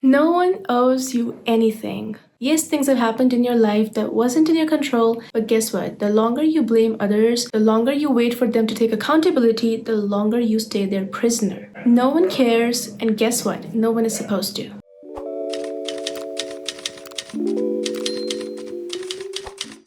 No one owes you anything. Yes, things have happened in your life that wasn't in your control, but guess what? The longer you blame others, the longer you wait for them to take accountability, the longer you stay their prisoner. No one cares, and guess what? No one is supposed to.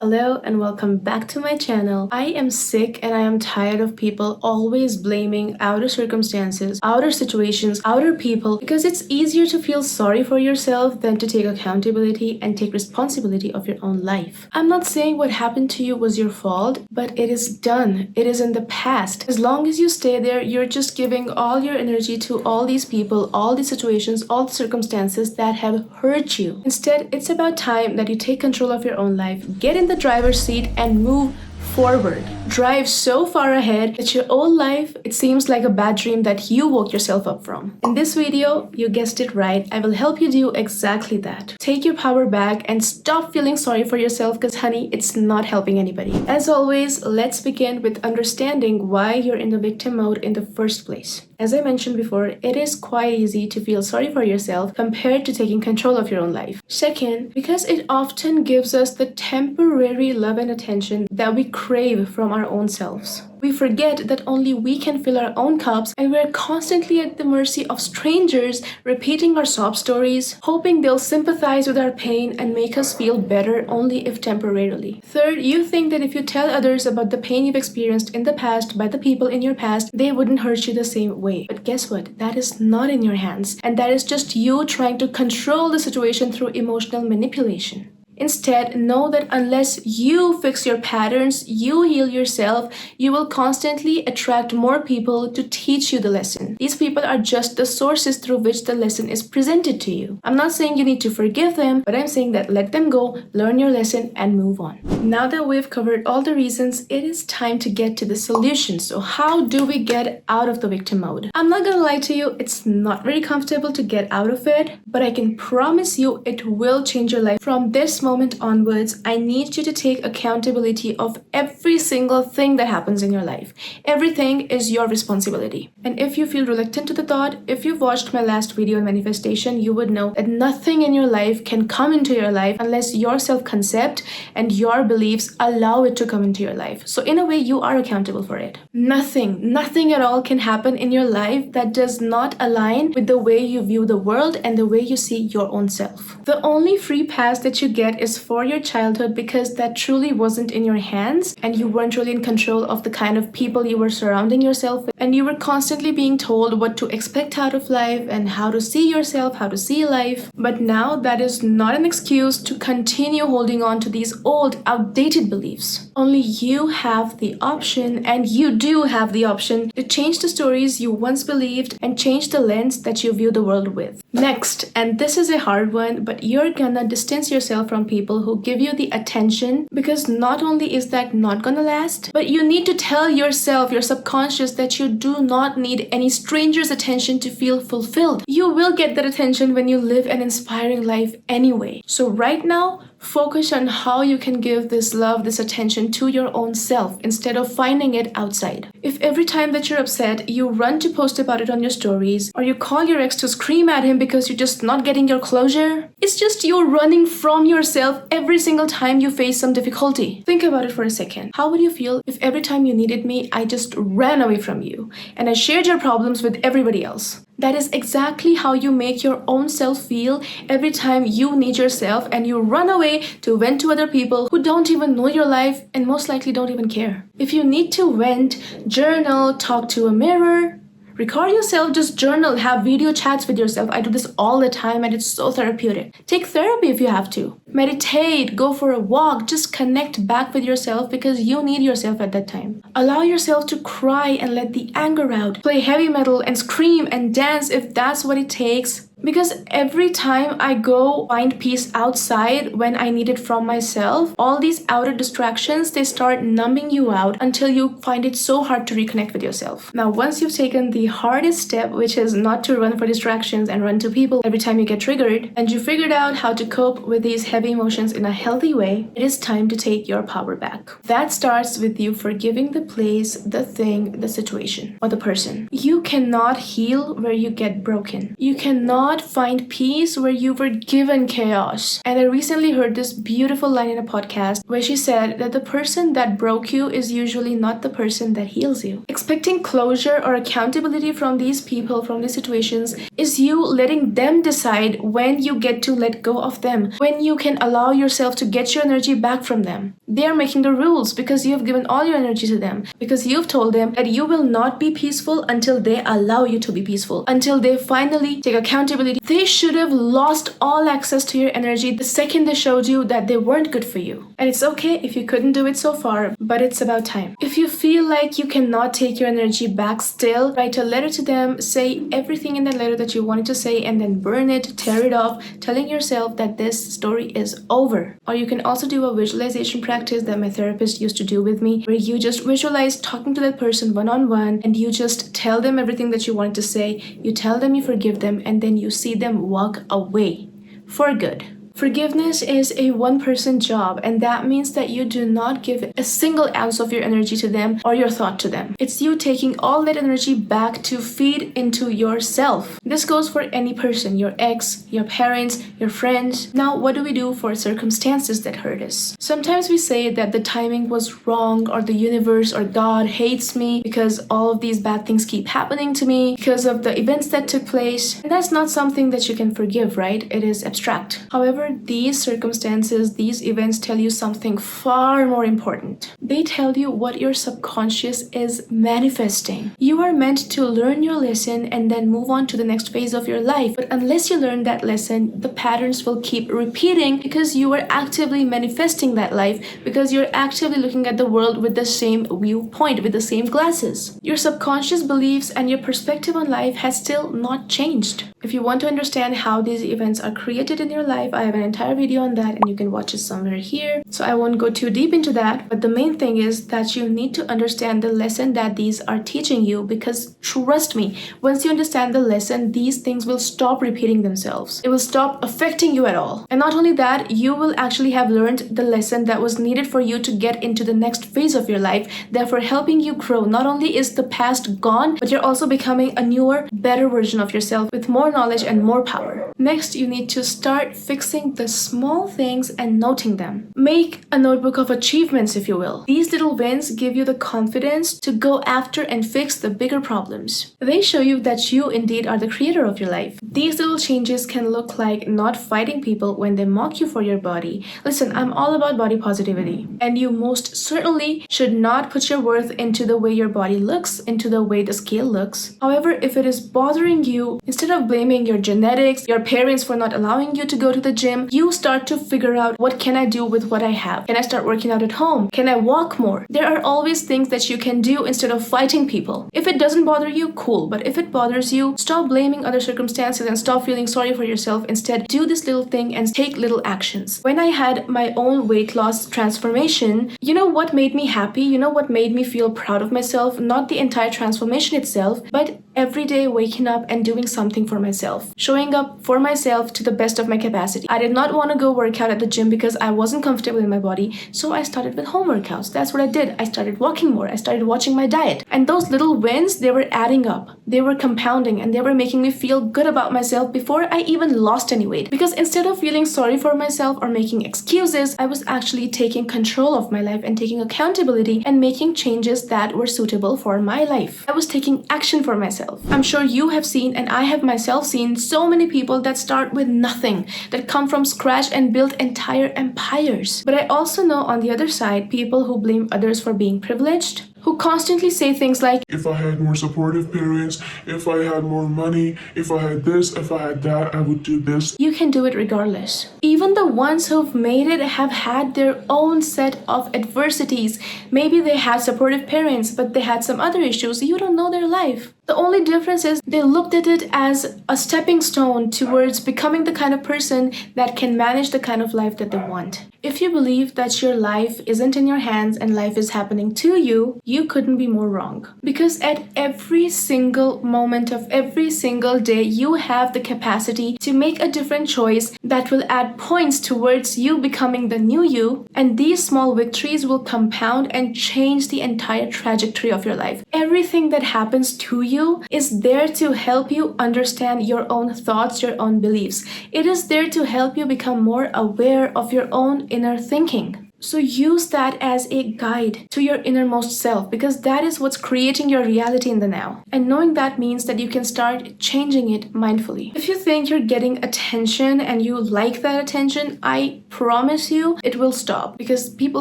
Hello and welcome back to my channel. I am sick and I am tired of people always blaming outer circumstances, outer situations, outer people, because it's easier to feel sorry for yourself than to take accountability and take responsibility of your own life. I'm not saying what happened to you was your fault, but it is done. It is in the past. As long as you stay there, you're just giving all your energy to all these people, all these situations, all the circumstances that have hurt you. Instead, it's about time that you take control of your own life, get in the driver's seat and move forward. Drive so far ahead that your own life, it seems like a bad dream that you woke yourself up from. In this video, you guessed it right, I will help you do exactly that. Take your power back and stop feeling sorry for yourself because honey, it's not helping anybody. As always, let's begin with understanding why you're in the victim mode in the first place. As I mentioned before, it is quite easy to feel sorry for yourself compared to taking control of your own life. Second, because it often gives us the temporary love and attention that we crave from our own selves. We forget that only we can fill our own cups, and we're constantly at the mercy of strangers repeating our sob stories, hoping they'll sympathize with our pain and make us feel better only if temporarily. Third, you think that if you tell others about the pain you've experienced in the past by the people in your past, they wouldn't hurt you the same way. But guess what? That is not in your hands, and that is just you trying to control the situation through emotional manipulation. Instead, know that unless you fix your patterns, you heal yourself, you will constantly attract more people to teach you the lesson. These people are just the sources through which the lesson is presented to you. I'm not saying you need to forgive them, but I'm saying that let them go, learn your lesson, and move on. Now that we've covered all the reasons, it is time to get to the solution. So how do we get out of the victim mode? I'm not gonna lie to you, it's not very comfortable to get out of it, but I can promise you it will change your life. From this moment onwards, I need you to take accountability of every single thing that happens in your life. Everything is your responsibility. And if you feel reluctant to the thought, if you've watched my last video on manifestation, you would know that nothing in your life can come into your life unless your self-concept and your beliefs allow it to come into your life. So in a way, you are accountable for it. Nothing at all can happen in your life that does not align with the way you view the world and the way you see your own self. The only free pass that you get is for your childhood, because that truly wasn't in your hands and you weren't really in control of the kind of people you were surrounding yourself with, and you were constantly being told what to expect out of life and how to see yourself, how to see life. But now that is not an excuse to continue holding on to these old, outdated beliefs. Only you have the option, and you do have the option, to change the stories you once believed and change the lens that you view the world with. Next, and this is a hard one, but you're gonna distance yourself from people who give you the attention, because not only is that not gonna last, but you need to tell yourself, your subconscious, that you do not need any stranger's attention to feel fulfilled. You will get that attention when you live an inspiring life anyway. So right now, focus on how you can give this love, this attention to your own self instead of finding it outside. If every time that you're upset, you run to post about it on your stories, or you call your ex to scream at him because you're just not getting your closure, it's just you running from yourself every single time you face some difficulty. Think about it for a second. How would you feel if every time you needed me, I just ran away from you and I shared your problems with everybody else? That is exactly how you make your own self feel every time you need yourself and you run away to vent to other people who don't even know your life and most likely don't even care. If you need to vent, journal, talk to a mirror, record yourself, just journal, have video chats with yourself. I do this all the time and it's so therapeutic. Take therapy if you have to. Meditate, go for a walk, just connect back with yourself because you need yourself at that time. Allow yourself to cry and let the anger out. Play heavy metal and scream and dance if that's what it takes. Because every time I go find peace outside when I need it from myself, all these outer distractions, they start numbing you out until you find it so hard to reconnect with yourself. Now, once you've taken the hardest step, which is not to run for distractions and run to people every time you get triggered, and you figured out how to cope with these heavy emotions in a healthy way, it is time to take your power back. That starts with you forgiving the place, the thing, the situation, or the person. You cannot heal where you get broken. You cannot not find peace where you were given chaos. And I recently heard this beautiful line in a podcast where she said that the person that broke you is usually not the person that heals you. Expecting closure or accountability from these people, from these situations, is you letting them decide when you get to let go of them, when you can allow yourself to get your energy back from them. They are making the rules because you have given all your energy to them, because you've told them that you will not be peaceful until they allow you to be peaceful, until they finally take accountability. They should have lost all access to your energy the second they showed you that they weren't good for you. And it's okay if you couldn't do it so far, but it's about time. If you feel like you cannot take your energy back still, write a letter to them, say everything in that letter that you wanted to say, and then burn it, tear it off, telling yourself that this story is over. Or you can also do a visualization practice that my therapist used to do with me, where you just visualize talking to that person one-on-one, and you just tell them everything that you wanted to say, you tell them you forgive them, and then you see them walk away for good. Forgiveness is a one-person job, and that means that you do not give a single ounce of your energy to them or your thought to them. It's you taking all that energy back to feed into yourself. This goes for any person, your ex, your parents, your friends. Now, what do we do for circumstances that hurt us? Sometimes we say that the timing was wrong, or the universe or God hates me because all of these bad things keep happening to me because of the events that took place. And that's not something that you can forgive, right? It is abstract. However, these circumstances, these events tell you something far more important. They tell you what your subconscious is manifesting. You are meant to learn your lesson and then move on to the next phase of your life. But unless you learn that lesson, the patterns will keep repeating because you are actively manifesting that life, because you're actively looking at the world with the same viewpoint, with the same glasses. Your subconscious beliefs and your perspective on life has still not changed. If you want to understand how these events are created in your life, I have an entire video on that and you can watch it somewhere here. So I won't go too deep into that, but the main thing is that you need to understand the lesson that these are teaching you, because trust me, once you understand the lesson, these things will stop repeating themselves. It will stop affecting you at all. And not only that, you will actually have learned the lesson that was needed for you to get into the next phase of your life, therefore helping you grow. Not only is the past gone, but you're also becoming a newer, better version of yourself with more knowledge and more power. Next, you need to start fixing the small things and noting them. Make a notebook of achievements, if you will. These little wins give you the confidence to go after and fix the bigger problems. They show you that you indeed are the creator of your life. These little changes can look like not fighting people when they mock you for your body. Listen, I'm all about body positivity, and you most certainly should not put your worth into the way your body looks, into the way the scale looks. However, if it is bothering you, instead of blaming your genetics, your parents for not allowing you to go to the gym, you start to figure out, what can I do with what I have? Can I start working out at home? Can I walk more? There are always things that you can do instead of fighting people. If it doesn't bother you, cool. But if it bothers you, stop blaming other circumstances and stop feeling sorry for yourself. Instead, do this little thing and take little actions. When I had my own weight loss transformation, you know what made me happy? You know what made me feel proud of myself? Not the entire transformation itself, but every day waking up and doing something for myself. Showing up for myself to the best of my capacity. I did not want to go work out at the gym because I wasn't comfortable in my body, so I started with home workouts. That's what I did. I started walking more. I started watching my diet. And those little wins, they were adding up. They were compounding, and they were making me feel good about myself before I even lost any weight. Because instead of feeling sorry for myself or making excuses, I was actually taking control of my life and taking accountability and making changes that were suitable for my life. I was taking action for myself. I'm sure you have seen, and I have myself seen, so many people that start with nothing, that come from scratch and build entire empires. But I also know on the other side, people who blame others for being privileged, who constantly say things like, if I had more supportive parents, if I had more money, if I had this, if I had that, I would do this. You can do it regardless. Even the ones who've made it have had their own set of adversities. Maybe they had supportive parents, but they had some other issues. You don't know their life. The only difference is they looked at it as a stepping stone towards becoming the kind of person that can manage the kind of life that they want. If you believe that your life isn't in your hands and life is happening to you, you couldn't be more wrong. Because at every single moment of every single day, you have the capacity to make a different choice that will add points towards you becoming the new you, and these small victories will compound and change the entire trajectory of your life. Everything that happens to you you is there to help you understand your own thoughts, your own beliefs. It is there to help you become more aware of your own inner thinking. So use that as a guide to your innermost self, because that is what's creating your reality in the now. And knowing that means that you can start changing it mindfully. If you think you're getting attention and you like that attention, I promise you it will stop, because people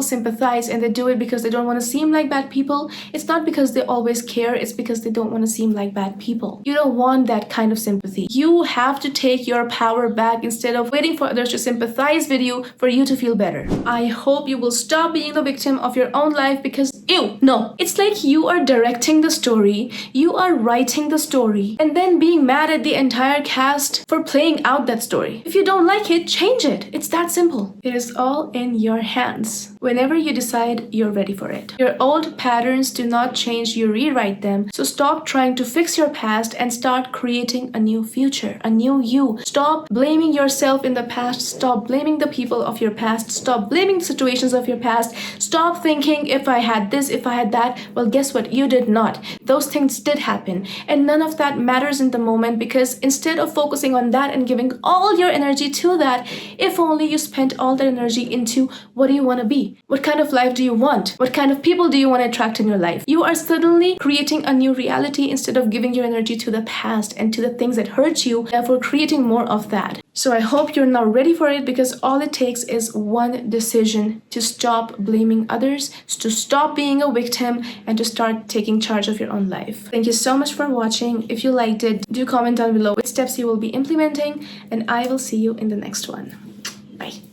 sympathize and they do it because they don't want to seem like bad people. It's not because they always care, it's because they don't want to seem like bad people. You don't want that kind of sympathy. You have to take your power back instead of waiting for others to sympathize with you for you to feel better. I hope you will stop being the victim of your own life, because ew, no. It's like you are directing the story, you are writing the story, and then being mad at the entire cast for playing out that story. If you don't like it, change it. It's that simple. It is all in your hands. Whenever you decide you're ready for it. Your old patterns do not change, you rewrite them. So stop trying to fix your past and start creating a new future, a new you. Stop blaming yourself in the past. Stop blaming the people of your past. Stop blaming the situations of your past. Stop thinking, if I had this, if I had that. Well, guess what? You did not. Those things did happen. And none of that matters in the moment, because instead of focusing on that and giving all your energy to that, if only you spent all that energy into what do you want to be? What kind of life do you want? What kind of people do you want to attract in your life? You are suddenly creating a new reality instead of giving your energy to the past and to the things that hurt you, therefore creating more of that. So I hope you're now ready for it, because all it takes is one decision to stop blaming others, to stop being a victim, and to start taking charge of your own life. Thank you so much for watching. If you liked it, do comment down below which steps you will be implementing, and I will see you in the next one. Bye.